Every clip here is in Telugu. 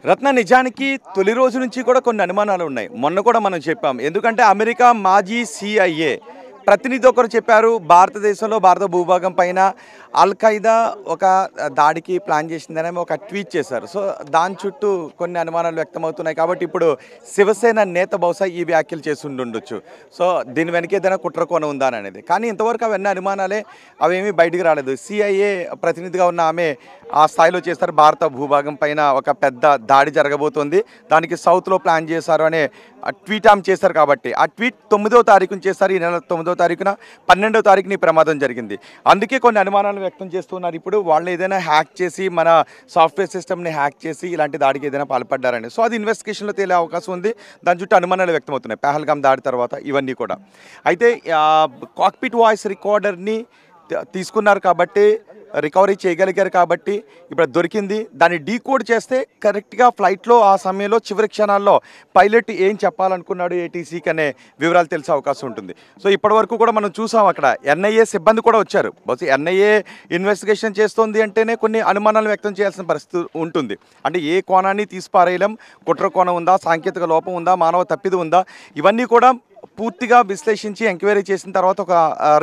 రత్న నిజానికి తొలి రోజు నుంచి కూడా కొన్ని అనుమానాలు ఉన్నాయి. మొన్న కూడా మనం చెప్పాం. ఎందుకంటే అమెరికా మాజీ సిఐఏ ప్రతినిధి ఒకరు చెప్పారు, భారతదేశంలో భారత భూభాగం పైన అల్ ఖైదా ఒక దాడికి ప్లాన్ చేసిందని ఒక ట్వీట్ చేశారు. సో దాని చుట్టూ కొన్ని అనుమానాలు వ్యక్తమవుతున్నాయి. కాబట్టి ఇప్పుడు శివసేన నేత బహుశా ఈ వ్యాఖ్యలు చేసి ఉండొచ్చు. సో దీని వెనక ఏదైనా కుట్ర కోణం ఉందా అనేది. కానీ ఇంతవరకు అవన్నీ అనుమానాలే, అవేమీ బయటికి రాలేదు. సిఐఏ ప్రతినిధిగా ఉన్న ఆమె ఆ స్థాయిలో చేస్తారు, భారత భూభాగం పైన ఒక పెద్ద దాడి జరగబోతోంది, దానికి సౌత్లో ప్లాన్ చేశారు అనే ట్వీట్ ఆమె చేశారు. కాబట్టి ఆ ట్వీట్ 9వ తారీఖున చేశారు. ఈ నెల 9వ తారీఖున 12వ తారీఖున ఈ ప్రమాదం జరిగింది. అందుకే కొన్ని అనుమానాలు వ్యక్తం చేస్తున్నారు. ఇప్పుడు వాళ్ళు ఏదైనా హ్యాక్ చేసి, మన సాఫ్ట్వేర్ సిస్టమ్ని హ్యాక్ చేసి ఇలాంటి దాడికి ఏదైనా పాల్పడ్డారని. సో అది ఇన్వెస్టిగేషన్లో తేలే అవకాశం ఉంది. దాని చుట్టూ అనుమానాలు వ్యక్తమవుతున్నాయి, పహల్గామ్ దాడి తర్వాత ఇవన్నీ కూడా. అయితే కాక్పిట్ వాయిస్ రికార్డర్ని తీసుకున్నారు కాబట్టి, రికవరీ చేయగలిగారు కాబట్టి ఇప్పుడు దొరికింది. దాన్ని డీకోడ్ చేస్తే కరెక్ట్గా ఫ్లైట్లో ఆ సమయంలో చివరి క్షణాల్లో పైలట్ ఏం చెప్పాలనుకున్నాడు ఏటీసీకి అనే వివరాలు తెలిసే అవకాశం ఉంటుంది. సో ఇప్పటివరకు కూడా మనం చూసాం, అక్కడ ఎన్ఐఏ సిబ్బంది కూడా వచ్చారు. బహుశా ఎన్ఐఏ ఇన్వెస్టిగేషన్ చేస్తోంది అంటేనే కొన్ని అనుమానాలు వ్యక్తం చేయాల్సిన పరిస్థితి ఉంటుంది. అంటే ఏ కోణాన్ని తీసిపారేయలేం, కుట్ర కోణం ఉందా, సాంకేతిక లోపం ఉందా, మానవ తప్పిదం ఉందా, ఇవన్నీ కూడా పూర్తిగా విశ్లేషించి ఎంక్వైరీ చేసిన తర్వాత ఒక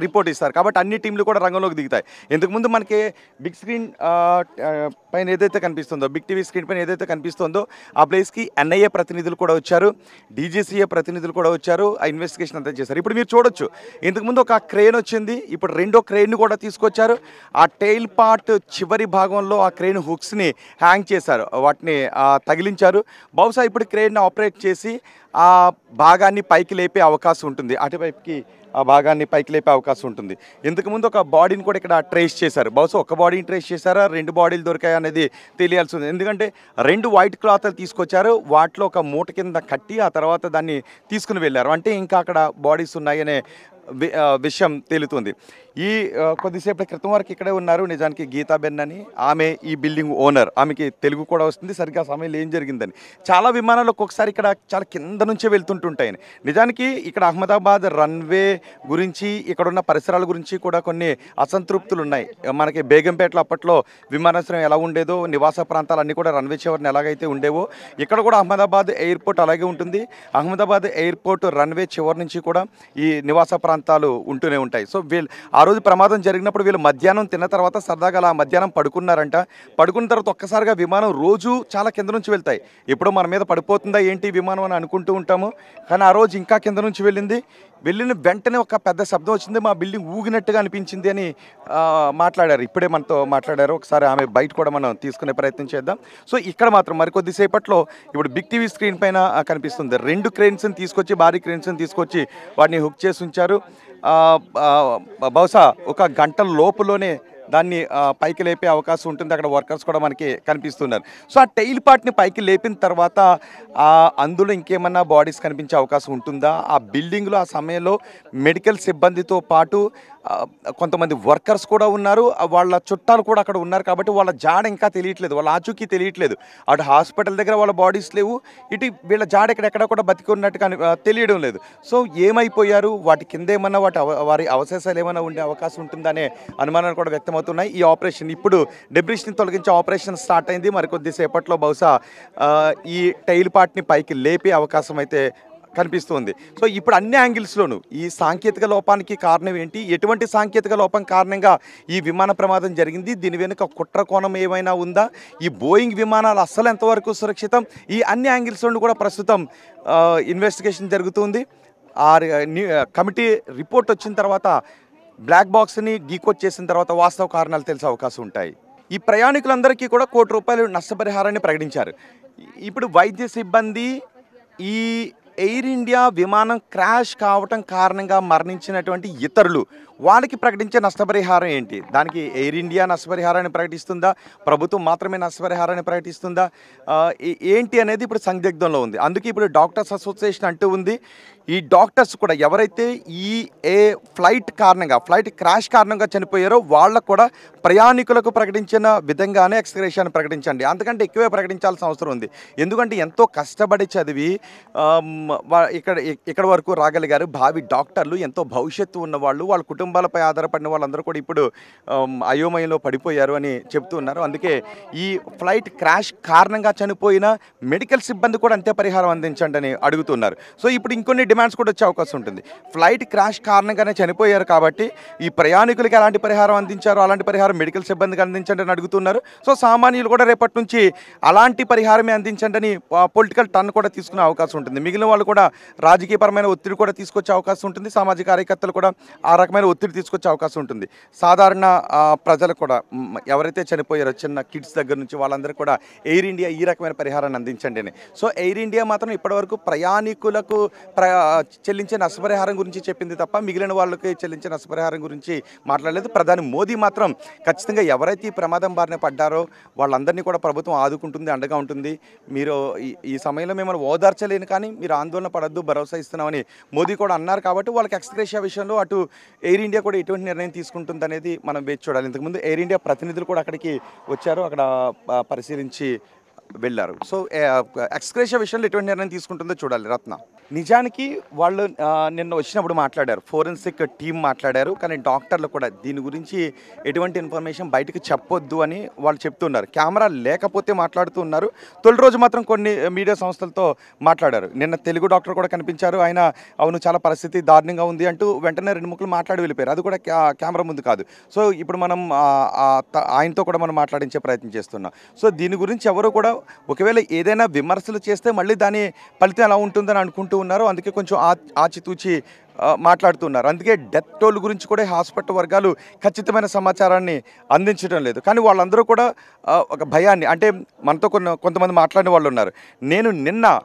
రిపోర్ట్ ఇస్తారు. కాబట్టి అన్ని టీంలు కూడా రంగంలోకి దిగుతాయి. ఇంతకుముందు మనకి బిగ్ స్క్రీన్ పైన ఏదైతే కనిపిస్తుందో, బిగ్ టీవీ స్క్రీన్ పైన ఏదైతే కనిపిస్తుందో ఆ ప్లేస్కి ఎన్ఐఏ ప్రతినిధులు కూడా వచ్చారు, డీజీసీఏ ప్రతినిధులు కూడా వచ్చారు, ఆ ఇన్వెస్టిగేషన్ అంతా చేశారు. ఇప్పుడు మీరు చూడొచ్చు, ఇంతకుముందు ఒక క్రేన్ వచ్చింది, ఇప్పుడు రెండో క్రేన్ను కూడా తీసుకొచ్చారు. ఆ టెయిల్ పార్ట్ చివరి భాగంలో ఆ క్రేన్ హుక్స్ని హ్యాంగ్ చేశారు, వాటిని తగిలించారు. బహుశా ఇప్పుడు క్రేన్ ఆపరేట్ చేసి ఆ భాగాన్ని పైకి లేపే అవకాశం ఉంటుంది, అటువైపుకి ఆ భాగాన్ని పైకి లేపే అవకాశం ఉంటుంది. ఇంతకుముందు ఒక బాడీని కూడా ఇక్కడ ట్రేస్ చేశారు. బహుశా ఒక బాడీని ట్రేస్ చేశారా, 2 బాడీలు దొరికాయి అనేది తెలియాల్సి ఉంది. ఎందుకంటే 2 వైట్ క్లాత్లు తీసుకొచ్చారు, వాటిలో ఒక మూట కింద కట్టి ఆ తర్వాత దాన్ని తీసుకుని వెళ్ళారు. అంటే ఇంకా అక్కడ బాడీస్ ఉన్నాయనే విషయం తేలుతుంది. ఈ కొద్దిసేపటి క్రితం వరకు ఇక్కడే ఉన్నారు నిజానికి గీతాబెన్ అని, ఆమె ఈ బిల్డింగ్ ఓనర్. ఆమెకి తెలుగు కూడా వస్తుంది, సరిగ్గా ఆ సమయంలో ఏం జరిగిందని. చాలా విమానాలు ఒక్కొక్కసారి ఇక్కడ చాలా కింద నుంచే వెళ్తుంటుంటాయని. నిజానికి ఇక్కడ అహ్మదాబాద్ రన్వే గురించి, ఇక్కడున్న పరిసరాల గురించి కూడా కొన్ని అసంతృప్తులు ఉన్నాయి. మనకి బేగంపేటలో అప్పట్లో విమానాశ్రయం ఎలా ఉండేదో, నివాస ప్రాంతాలన్నీ కూడా రన్వే చివరిని ఎలాగైతే ఉండేవో, ఇక్కడ కూడా అహ్మదాబాద్ ఎయిర్పోర్ట్ అలాగే ఉంటుంది. అహ్మదాబాద్ ఎయిర్పోర్ట్ రన్వే చివరి నుంచి కూడా ఈ నివాస ప్రాంతాలు ఉంటూనే ఉంటాయి. సో ఆ రోజు ప్రమాదం జరిగినప్పుడు వీళ్ళు మధ్యాహ్నం తిన్న తర్వాత సరదాగా అలా మధ్యాహ్నం పడుకున్నారంట. పడుకున్న తర్వాత ఒక్కసారిగా విమానం రోజు చాలా కింద నుంచి వెళ్తాయి, ఎప్పుడో మన మీద పడిపోతుందా ఏంటి విమానం అని అనుకుంటూ ఉంటాము. కానీ ఆ రోజు ఇంకా కింద నుంచి వెళ్ళిన వెంటనే ఒక పెద్ద శబ్దం వచ్చింది, మా బిల్డింగ్ ఊగినట్టుగా అనిపించింది అని మాట్లాడారు. ఇప్పుడే మనతో మాట్లాడారు. ఒకసారి ఆమె బయట కూడా మనం తీసుకునే ప్రయత్నం చేద్దాం. సో ఇక్కడ మాత్రం మరికొద్దిసేపట్లో ఇప్పుడు బిగ్ టీవీ స్క్రీన్ పైన కనిపిస్తుంది, 2 క్రేన్స్ని తీసుకొచ్చి, భారీ క్రేన్స్ని తీసుకొచ్చి వాటిని హుక్ చేసి ఉంచారు. బహుశా ఒక గంట లోపులోనే దాన్ని పైకి లేపే అవకాశం ఉంటుంది. అక్కడ వర్కర్స్ కూడా మనకి కనిపిస్తున్నారు. సో ఆ టెయిల్ పార్ట్ని పైకి లేపిన తర్వాత అందులో ఇంకేమన్నా బాడీస్ కనిపించే అవకాశం ఉంటుందా? ఆ బిల్డింగ్లో ఆ సమయంలో మెడికల్ సిబ్బందితో పాటు కొంతమంది వర్కర్స్ కూడా ఉన్నారు, వాళ్ళ చుట్టాలు కూడా అక్కడ ఉన్నారు. కాబట్టి వాళ్ళ జాడ ఇంకా తెలియట్లేదు, వాళ్ళ ఆచూకీ తెలియట్లేదు. అటు హాస్పిటల్ దగ్గర వాళ్ళ బాడీస్ లేవు, ఇటు వీళ్ళ జాడ ఎక్కడ కూడా బతికి ఉన్నట్టుగా తెలియడం లేదు. సో ఏమైపోయారు, వాటి కింద ఏమన్నా వారి అవశేషాలు ఏమైనా ఉండే అవకాశం ఉంటుందనే అనుమానాలు కూడా వ్యక్తమవుతున్నాయి. ఈ ఆపరేషన్ ఇప్పుడు డెబ్రిస్ని తొలగించే ఆపరేషన్ స్టార్ట్ అయింది. మరికొద్దిసేపట్లో బహుశా ఈ టైల్ పార్ట్ని పైకి లేపే అవకాశం అయితే కనిపిస్తుంది. సో ఇప్పుడు అన్ని యాంగిల్స్లోనూ ఈ సాంకేతిక లోపానికి కారణం ఏంటి, ఎటువంటి సాంకేతిక లోపం కారణంగా ఈ విమాన ప్రమాదం జరిగింది, దీని వెనుక కుట్ర కోణం ఏమైనా ఉందా, ఈ బోయింగ్ విమానాలు అస్సలు ఎంతవరకు సురక్షితం, ఈ అన్ని యాంగిల్స్లోనూ కూడా ప్రస్తుతం ఇన్వెస్టిగేషన్ జరుగుతుంది. ఆ కమిటీ రిపోర్ట్ వచ్చిన తర్వాత, బ్లాక్ బాక్స్ని డీకోడ్ చేసిన తర్వాత వాస్తవ కారణాలు తెలిసే అవకాశం ఉంటాయి. ఈ ప్రయాణికులందరికీ కూడా ₹1 కోటి నష్టపరిహారాన్ని ప్రకటించారు. ఇప్పుడు వైద్య సిబ్బంది, ఈ ఎయిర్ ఇండియా విమానం క్రాష్ కావటం కారణంగా మరణించినటువంటి ఇతరులు, వాళ్ళకి ప్రకటించే నష్టపరిహారం ఏంటి? దానికి ఎయిర్ ఇండియా నష్టపరిహారాన్ని ప్రకటిస్తుందా, ప్రభుత్వం మాత్రమే నష్టపరిహారాన్ని ప్రకటిస్తుందా, ఏంటి అనేది ఇప్పుడు సందిగ్ధంలో ఉంది. అందుకే ఇప్పుడు డాక్టర్స్ అసోసియేషన్ అంటూ ఉంది, ఈ డాక్టర్స్ కూడా ఎవరైతే ఈ ఫ్లైట్ క్రాష్ కారణంగా చనిపోయారో వాళ్ళకు కూడా ప్రయాణికులకు ప్రకటించిన విధంగానే ఎక్స్గ్రేషన్ ప్రకటించండి, అంతకంటే ఎక్కువే ప్రకటించాల్సిన అవసరం ఉంది. ఎందుకంటే ఎంతో కష్టపడి చదివి ఇక్కడ వరకు రాగలిగారు. భావి డాక్టర్లు, ఎంతో భవిష్యత్తు ఉన్నవాళ్ళు, వాళ్ళ కుటుంబాలపై ఆధారపడిన వాళ్ళందరూ కూడా ఇప్పుడు అయోమయంలో పడిపోయారు అని చెప్తూ ఉన్నారు. అందుకే ఈ ఫ్లైట్ క్రాష్ కారణంగా చనిపోయిన మెడికల్ సిబ్బంది కూడా అంతే పరిహారం అందించండి అని అడుగుతున్నారు. సో ఇప్పుడు ఇంకొన్ని డిమాండ్స్ కూడా వచ్చే అవకాశం ఉంటుంది. ఫ్లైట్ క్రాష్ కారణంగానే చనిపోయారు కాబట్టి ఈ ప్రయాణికులకి ఎలాంటి పరిహారం అందించారో అలాంటి పరిహారం మెడికల్ సిబ్బందికి అందించండి అని అడుగుతున్నారు. సో సామాన్యులు కూడా రేపటి నుంచి అలాంటి పరిహారమే అందించండి అని పొలిటికల్ టర్న్ కూడా తీసుకునే అవకాశం ఉంటుంది. మిగిలిన వాళ్ళు కూడా రాజకీయపరమైన ఒత్తిడి కూడా తీసుకొచ్చే అవకాశం ఉంటుంది. సామాజిక కార్యకర్తలు కూడా ఆ రకమైన ఒత్తిడి తీసుకొచ్చే అవకాశం ఉంటుంది. సాధారణ ప్రజలు కూడా ఎవరైతే చనిపోయారో చిన్న కిడ్స్ దగ్గర నుంచి వాళ్ళందరూ కూడా ఎయిర్ ఇండియా ఈ రకమైన పరిహారాన్ని అందించండి అని. సో ఎయిర్ ఇండియా మాత్రం ఇప్పటివరకు ప్రయాణికులకు చెల్లించే నష్టపరిహారం గురించి చెప్పింది తప్ప మిగిలిన వాళ్ళకి చెల్లించే నష్టపరిహారం గురించి మాట్లాడలేదు. ప్రధాని మోదీ మాత్రం ఖచ్చితంగా ఎవరైతే ఈ ప్రమాదం బారిన పడ్డారో వాళ్ళందరినీ కూడా ప్రభుత్వం ఆదుకుంటుంది, అండగా ఉంటుంది. మీరు ఈ సమయంలో మిమ్మల్ని ఓదార్చలేను కానీ మీరు ఆందోళన పడద్దు, భరోసా ఇస్తున్నామని మోదీ కూడా అన్నారు. కాబట్టి వాళ్ళకి ఎక్స్గ్రేషియా విషయంలో అటు ఎయిర్ ఇండియా కూడా ఎటువంటి నిర్ణయం తీసుకుంటుంది అనేది మనం వేచి చూడాలి. ఇంతకుముందు ఎయిర్ ఇండియా ప్రతినిధులు కూడా అక్కడికి వచ్చారు, అక్కడ పరిశీలించి వెళ్ళారు. సో ఎక్స్గ్రేషియా విషయంలో ఎటువంటి నిర్ణయం తీసుకుంటుందో చూడాలి. రత్న, నిజానికి వాళ్ళు నిన్న వచ్చినప్పుడు మాట్లాడారు, ఫోరెన్సిక్ టీం మాట్లాడారు, కానీ డాక్టర్లు కూడా దీని గురించి ఎటువంటి ఇన్ఫర్మేషన్ బయటకు చెప్పొద్దు అని వాళ్ళు చెప్తున్నారు. కెమెరా లేకపోతే మాట్లాడుతూ ఉన్నారు. తొలి రోజు మాత్రం కొన్ని మీడియా సంస్థలతో మాట్లాడారు. నిన్న తెలుగు డాక్టర్ కూడా కనిపించారు. ఆయన అవును చాలా పరిస్థితి దారుణంగా ఉంది అంటూ వెంటనే 2 ముక్కలు మాట్లాడి వెళ్ళిపోయారు. అది కూడా కెమెరా ముందు కాదు. సో ఇప్పుడు మనం ఆయనతో కూడా మనం మాట్లాడించే ప్రయత్నం చేస్తున్నాం. సో దీని గురించి ఎవరు కూడా ఒకవేళ ఏదైనా విమర్శలు చేస్తే మళ్ళీ దాని ఫలితం ఎలా ఉంటుందని అనుకుంటూ ఉన్నారు. అందుకే కొంచెం ఆచితూచి మాట్లాడుతున్నారు. అందుకే డెత్ టోల్ గురించి కూడా హాస్పిటల్ వర్గాలు ఖచ్చితమైన సమాచారాన్ని అందించడం లేదు. కానీ వాళ్ళందరూ కూడా ఒక భయాన్ని, అంటే మనతో కొంతమంది మాట్లాడిన వాళ్ళు ఉన్నారు. నేను నిన్న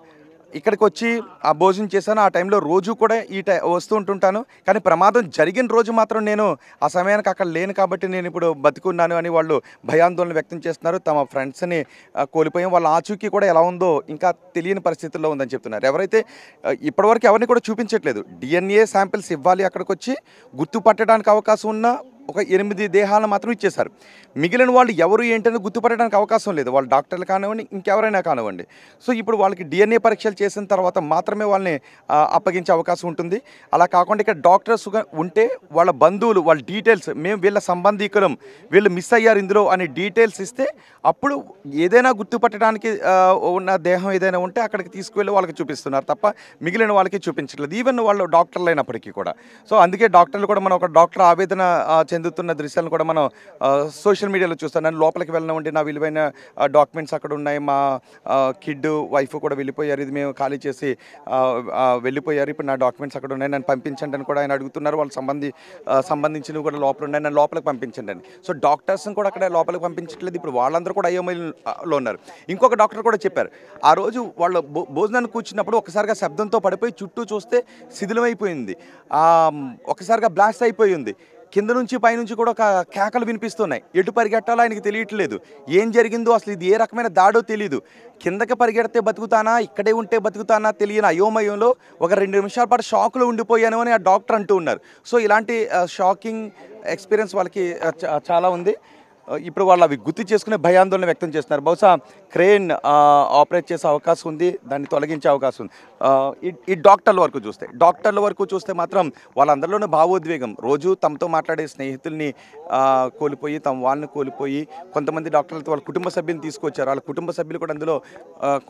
ఇక్కడికి వచ్చి ఆ భోజనం చేశాను, ఆ టైంలో రోజు కూడా వస్తూ ఉంటుంటాను, కానీ ప్రమాదం జరిగిన రోజు మాత్రం నేను ఆ సమయానికి అక్కడ లేను కాబట్టి నేను ఇప్పుడు బతికున్నాను అని వాళ్ళు భయాందోళన వ్యక్తం చేస్తున్నారు. తమ ఫ్రెండ్స్ని కోల్పోయాం, వాళ్ళ ఆచూకీ కూడా ఎలా ఉందో ఇంకా తెలియని పరిస్థితుల్లో ఉందని చెప్తున్నారు. ఎవరైతే ఇప్పటివరకు ఎవరిని కూడా చూపించట్లేదు. డిఎన్ఏ శాంపిల్స్ ఇవ్వాలి, అక్కడికి వచ్చి గుర్తుపట్టడానికి అవకాశం ఉన్న ఒక 8 దేహాలను మాత్రం ఇచ్చేశారు. మిగిలిన వాళ్ళు ఎవరు ఏంటని గుర్తుపట్టడానికి అవకాశం లేదు. వాళ్ళు డాక్టర్లు కానివ్వండి, ఇంకెవరైనా కానివ్వండి. సో ఇప్పుడు వాళ్ళకి డిఎన్ఏ పరీక్షలు చేసిన తర్వాత మాత్రమే వాళ్ళని అప్పగించే అవకాశం ఉంటుంది. అలా కాకుండా ఇక్కడ డాక్టర్స్ ఉంటే వాళ్ళ బంధువులు, వాళ్ళ డీటెయిల్స్, మేము వీళ్ళ సంబంధీకులం, వీళ్ళు మిస్ అయ్యారు ఇందులో అని డీటెయిల్స్ ఇస్తే అప్పుడు ఏదైనా గుర్తుపట్టడానికి ఉన్న దేహం ఏదైనా ఉంటే అక్కడికి తీసుకువెళ్ళి వాళ్ళకి చూపిస్తున్నారు తప్ప మిగిలిన వాళ్ళకి చూపించట్లేదు, ఈవెన్ వాళ్ళు డాక్టర్లు అయినప్పటికీ కూడా. సో అందుకే డాక్టర్లు కూడా మనం ఒక డాక్టర్ ఆవేదన చెందుతున్న దృశ్యాలను కూడా మనం సోషల్ మీడియాలో చూస్తాను. నేను లోపలికి వెళ్ళినామంటే నా విలువైన డాక్యుమెంట్స్ అక్కడ ఉన్నాయి, మా కిడ్ వైఫ్ కూడా వెళ్ళిపోయారు, ఇది మేము ఖాళీ చేసి వెళ్ళిపోయారు, ఇప్పుడు నా డాక్యుమెంట్స్ అక్కడ ఉన్నాయి, నన్ను పంపించండి అని కూడా ఆయన అడుగుతున్నారు. వాళ్ళు సంబంధించినవి కూడా లోపల ఉన్నాయి, నన్ను లోపలికి పంపించండి అని. సో డాక్టర్స్ని కూడా అక్కడ లోపలికి పంపించట్లేదు. ఇప్పుడు వాళ్ళందరూ కూడా అయోమయంలో ఉన్నారు. ఇంకొక డాక్టర్ కూడా చెప్పారు, ఆ రోజు వాళ్ళు భోజనాన్ని కూర్చున్నప్పుడు ఒకసారిగా శబ్దంతో పడిపోయి చుట్టూ చూస్తే శిథిలమైపోయింది, ఒకసారిగా బ్లాస్ట్ అయిపోయి ఉంది, కింద నుంచి పైనుంచి కూడా ఒక కేకలు వినిపిస్తున్నాయి, ఎటు పరిగెట్టాలో ఆయనకి తెలియట్లేదు, ఏం జరిగిందో అసలు ఇది ఏ రకమైన దాడో తెలియదు, కిందకి పరిగెడితే బతుకుతానా ఇక్కడే ఉంటే బతుకుతానా తెలియని అయోమయంలో ఒక 2 నిమిషాల పాటు షాక్లో ఉండిపోయాను అని ఆ డాక్టర్ అంటూ ఉన్నారు. సో ఇలాంటి షాకింగ్ ఎక్స్పీరియన్స్ వాళ్ళకి చాలా ఉంది. ఇప్పుడు వాళ్ళు అవి గుర్తు చేసుకునే భయాందోళన వ్యక్తం చేస్తున్నారు. బహుశా క్రేన్ ఆపరేట్ చేసే అవకాశం ఉంది, దాన్ని తొలగించే అవకాశం ఉంది. ఈ డాక్టర్ల వరకు చూస్తే మాత్రం వాళ్ళందరిలోనే భావోద్వేగం. రోజు తమతో మాట్లాడే స్నేహితుల్ని కోల్పోయి, వాళ్ళని కోల్పోయి, కొంతమంది డాక్టర్లతో వాళ్ళ కుటుంబ సభ్యులను తీసుకొచ్చారు, వాళ్ళ కుటుంబ సభ్యులు కూడా అందులో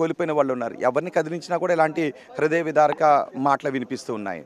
కోల్పోయిన వాళ్ళు ఉన్నారు. ఎవరిని కదిలించినా కూడా ఇలాంటి హృదయ విదారక మాటలు వినిపిస్తూ ఉన్నాయి.